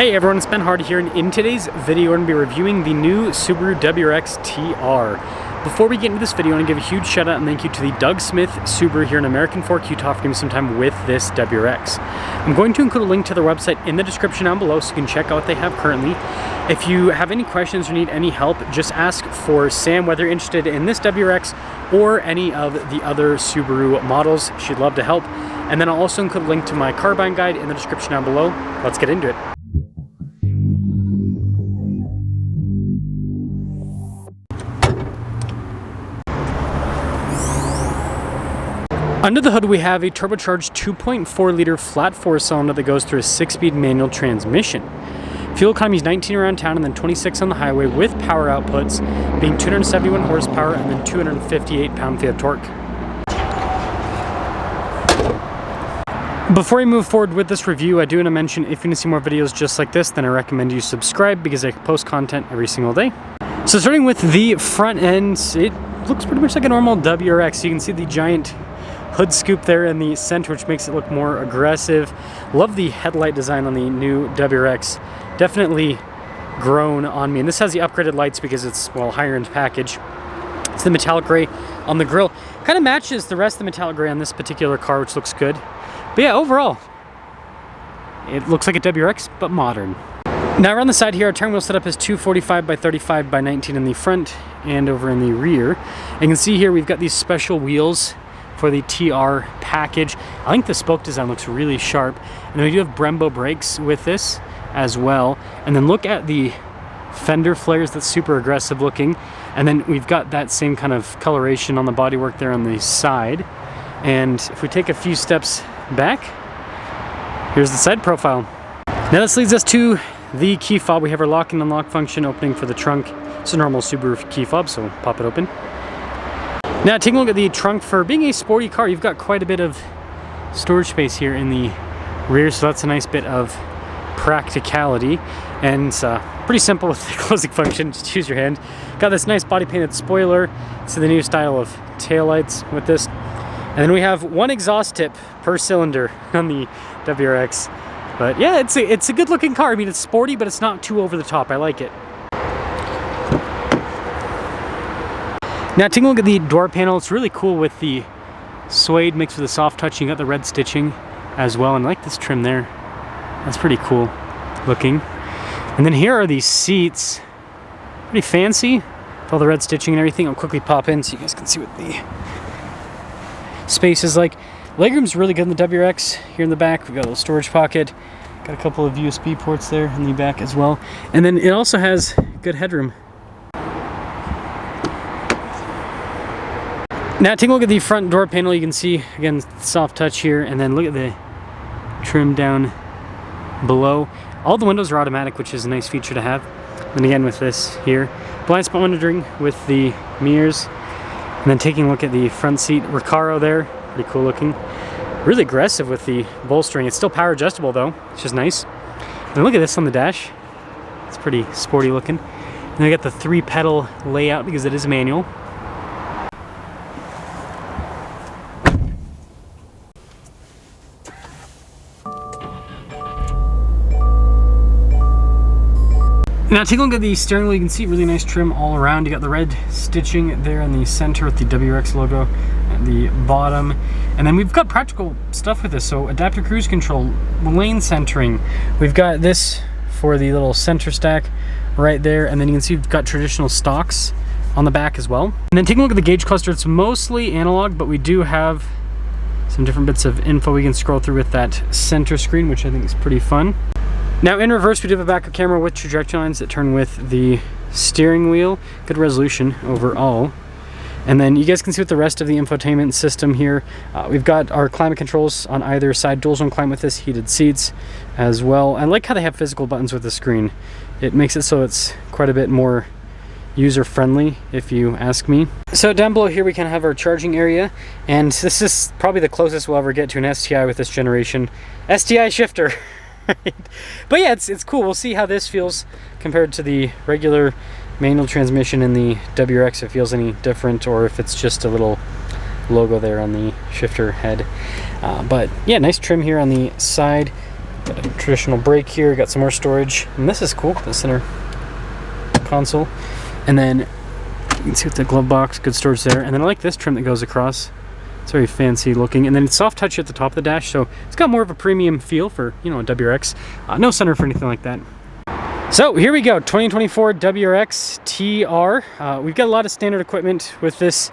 Hey everyone, it's Ben Hardy here, and in today's video we're going to be reviewing the new Subaru WRX TR. Before we get into this video, I want to give a huge shout out and thank you to the Doug Smith Subaru here in American Fork, Utah for giving me some time with this WRX. I'm going to include a link to their website in the description down below so you can check out what they have currently. If you have any questions or need any help, just ask for Sam, whether you're interested in this WRX or any of the other Subaru models. She'd love to help. And then I'll also include a link to my car buying guide in the description down below. Let's get into it. Under the hood, we have a turbocharged 2.4 liter flat four cylinder that goes through a 6-speed manual transmission. Fuel economy is 19 around town and then 26 on the highway, with power outputs being 271 horsepower and then 258 pound-feet of torque. Before we move forward with this review, I do want to mention if you want to see more videos just like this, then I recommend you subscribe because I post content every single day. So starting with the front end, it looks pretty much like a normal WRX. You can see the giant hood scoop there in the center, which makes it look more aggressive. Love the headlight design on the new WRX. Definitely grown on me. And this has the upgraded lights because it's, well, higher end package. It's the metallic gray on the grille. Kind of matches the rest of the metallic gray on this particular car, which looks good. But yeah, overall, it looks like a WRX, but modern. Now around the side here, our turn wheel setup is 245 by 35 by 19 in the front and over in the rear. And you can see here we've got these special wheels for the TR package. I think the spoke design looks really sharp. And then we do have Brembo brakes with this as well. And then look at the fender flares, that's super aggressive looking. And then we've got that same kind of coloration on the bodywork there on the side. And if we take a few steps back, here's the side profile. Now this leads us to the key fob. We have our lock and unlock function opening for the trunk. It's a normal Subaru key fob, so pop it open. Now taking a look at the trunk, for being a sporty car, you've got quite a bit of storage space here in the rear, so that's a nice bit of practicality. And pretty simple with the closing function, just use your hand. Got this nice body painted spoiler. It's the new style of taillights with this. And then we have one exhaust tip per cylinder on the WRX. But yeah, it's a good looking car. I mean, it's sporty, but it's not too over the top. I like it. Now taking a look at the door panel, it's really cool with the suede mixed with the soft touch. You got the red stitching as well, and I like this trim there. That's pretty cool looking. And then here are these seats. Pretty fancy with all the red stitching and everything. I'll quickly pop in so you guys can see what the space is like. Legroom's really good in the WRX. Here in the back, we've got a little storage pocket. Got a couple of USB ports there in the back as well. And then it also has good headroom. Now taking a look at the front door panel, you can see, again, soft touch here, and then look at the trim down below. All the windows are automatic, which is a nice feature to have. And again with this here, blind spot monitoring with the mirrors. And then taking a look at the front seat, Recaro there, pretty cool looking. Really aggressive with the bolstering. It's still power adjustable though, which is nice. And look at this on the dash. It's pretty sporty looking. And then we got the 3-pedal layout because it is a manual. Now take a look at the steering wheel. You can see really nice trim all around. You got the red stitching there in the center with the WRX logo at the bottom. And then we've got practical stuff with this. So adaptive cruise control, lane centering. We've got this for the little center stack right there. And then you can see we've got traditional stocks on the back as well. And then taking a look at the gauge cluster, it's mostly analog, but we do have some different bits of info we can scroll through with that center screen, which I think is pretty fun. Now in reverse, we do have a backup camera with trajectory lines that turn with the steering wheel. Good resolution overall. And then you guys can see with the rest of the infotainment system here, we've got our climate controls on either side, dual zone climate with this, heated seats as well. I like how they have physical buttons with the screen. It makes it so it's quite a bit more user-friendly, if you ask me. So down below here we can have our charging area, and this is probably the closest we'll ever get to an STI with this generation. STI shifter. But yeah, it's cool. We'll see how this feels compared to the regular manual transmission in the WRX, if it feels any different or if it's just a little logo there on the shifter head. But yeah, nice trim here on the side. Got a traditional brake here, got some more storage, and this is cool, the center console. And then you can see with the glove box, good storage there. And then I like this trim that goes across. It's very fancy looking. And then it's soft touch at the top of the dash, so it's got more of a premium feel for, you know, a WRX. No sunroof or anything like that. So here we go, 2024 WRX TR. We've got a lot of standard equipment with this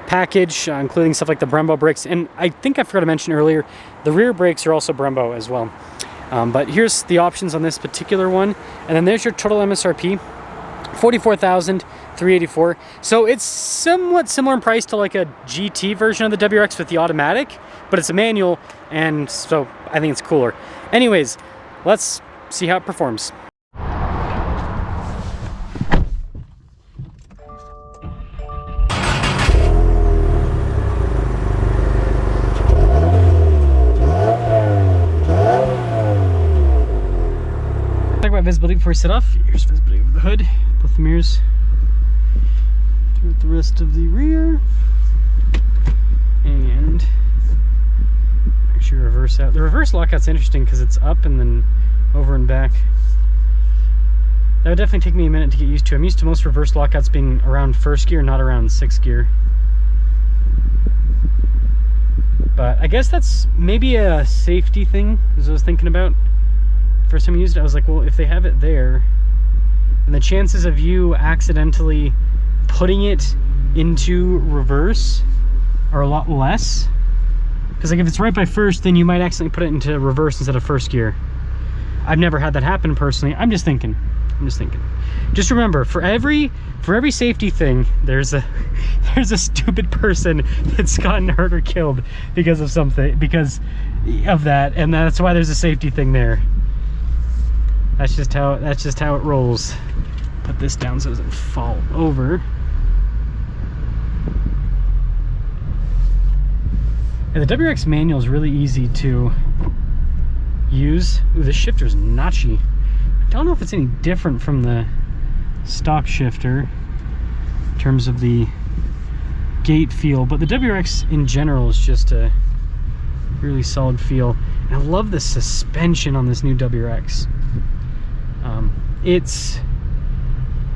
package, including stuff like the Brembo brakes. And I think I forgot to mention earlier, the rear brakes are also Brembo as well. But here's the options on this particular one. And then there's your total MSRP, $44,384. So it's somewhat similar in price to like a GT version of the WRX with the automatic, but it's a manual, and so I think it's cooler. Anyways, let's see how it performs. Talk about visibility before we set off. Here's visibility over the hood, both the mirrors. Through the rest of the rear, and actually reverse out. The reverse lockout's interesting because it's up and then over and back. That would definitely take me a minute to get used to. I'm used to most reverse lockouts being around first gear, not around sixth gear. But I guess that's maybe a safety thing, as I was thinking about. First time I used it, I was like, well, if they have it there, and the chances of you accidentally putting it into reverse are a lot less. Because like if it's right by first, then you might accidentally put it into reverse instead of first gear. I've never had that happen personally. I'm just thinking. Just remember, for every safety thing, there's a stupid person that's gotten hurt or killed because of something, because of that, and that's why there's a safety thing there. That's just how it rolls. Put this down so it doesn't fall over. And the WRX manual is really easy to use. Ooh, this shifter's notchy. I don't know if it's any different from the stock shifter in terms of the gate feel, but the WRX in general is just a really solid feel. And I love the suspension on this new WRX. It's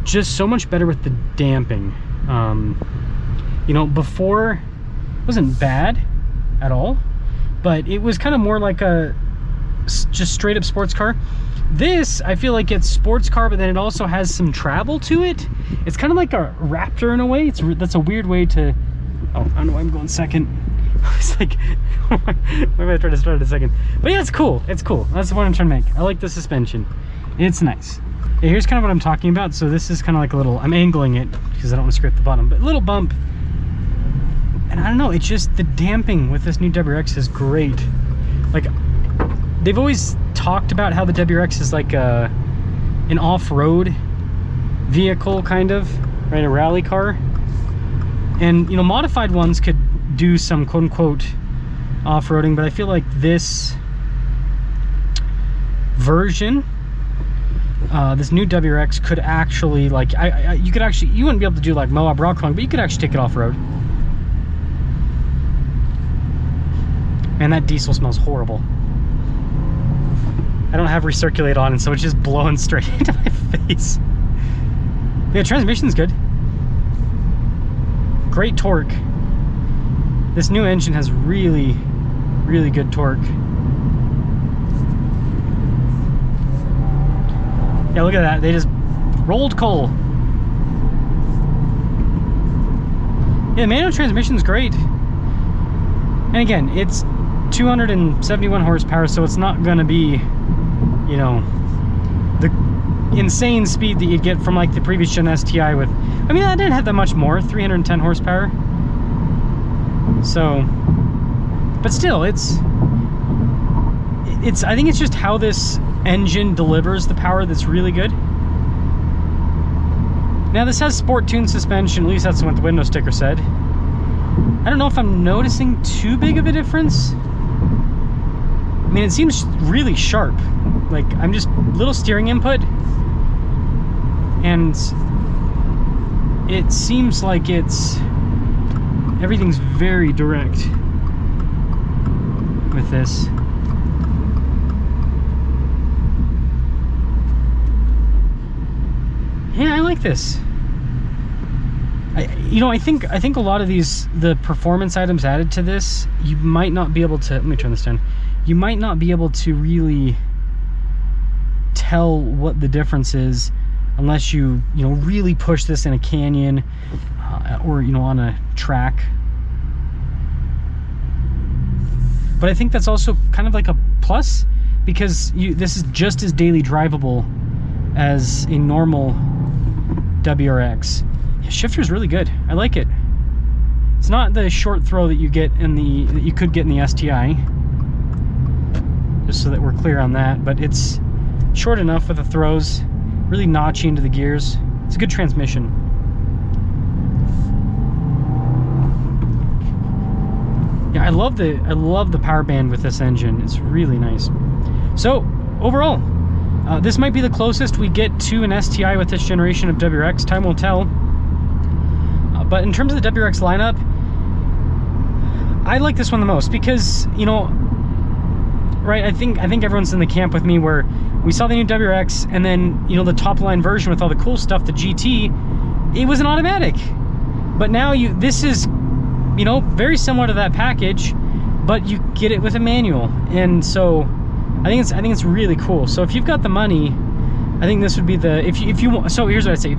just so much better with the damping. You know, before it wasn't bad at all, but it was kind of more like a just straight up sports car. This, I feel like it's sports car, but then it also has some travel to it. It's kind of like a Raptor in a way. That's a weird way to, oh, I don't know why I'm going second. It's like, why am I trying to start in a second? But yeah, it's cool. It's cool. That's the point I'm trying to make. I like the suspension. It's nice. Yeah, here's kind of what I'm talking about. So this is kind of like a little, I'm angling it because I don't want to scrape the bottom, but a little bump. And I don't know, it's just the damping with this new WRX is great. Like, they've always talked about how the WRX is like an off-road vehicle, kind of, right? A rally car. And, you know, modified ones could do some quote-unquote off-roading, but I feel like this version, this new WRX could actually, like, you could actually, you wouldn't be able to do like Moab rock crawling, but you could actually take it off-road. Man, that diesel smells horrible. I don't have recirculate on, and so it's just blowing straight into my face. Yeah, transmission's good. Great torque. This new engine has really, really good torque. Yeah, look at that. They just rolled coal. Yeah, manual transmission's great. And again, it's 271 horsepower, so it's not gonna be, you know, the insane speed that you'd get from like the previous gen STI with, I mean, that didn't have that much more, 310 horsepower. So, but still, it's, I think it's just how this engine delivers the power that's really good. Now this has sport tune suspension, at least that's what the window sticker said. I don't know if I'm noticing too big of a difference. I mean, it seems really sharp. Like, I'm just little steering input, and it seems like everything's very direct with this. like this. I think a lot of the performance items added to this, you might not be able to, let me turn this down. You might not be able to really tell what the difference is unless you really push this in a canyon or on a track. But I think that's also kind of like a plus, because this is just as daily drivable as a normal WRX. Yeah, shifter's really good. I like it. It's not the short throw that you get that you could get in the STI. Just so that we're clear on that, but it's short enough with the throws, really notchy into the gears. It's a good transmission. Yeah, I love the power band with this engine. It's really nice. So overall, this might be the closest we get to an STI with this generation of WRX. Time will tell. But in terms of the WRX lineup, I like this one the most because, right, I think everyone's in the camp with me where we saw the new WRX and then, the top line version with all the cool stuff, the GT, it was an automatic. But now this is, very similar to that package, but you get it with a manual. And so I think it's really cool. So if you've got the money, I think this would be if you want. So here's what I'd say: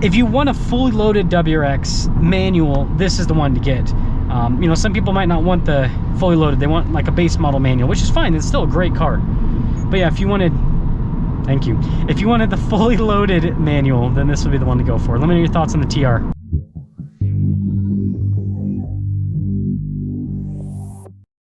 if you want a fully loaded WRX manual, this is the one to get. Some people might not want the fully loaded. They want like a base model manual, which is fine. It's still a great car. But yeah, if you wanted the fully loaded manual, then this would be the one to go for. Let me know your thoughts on the TR.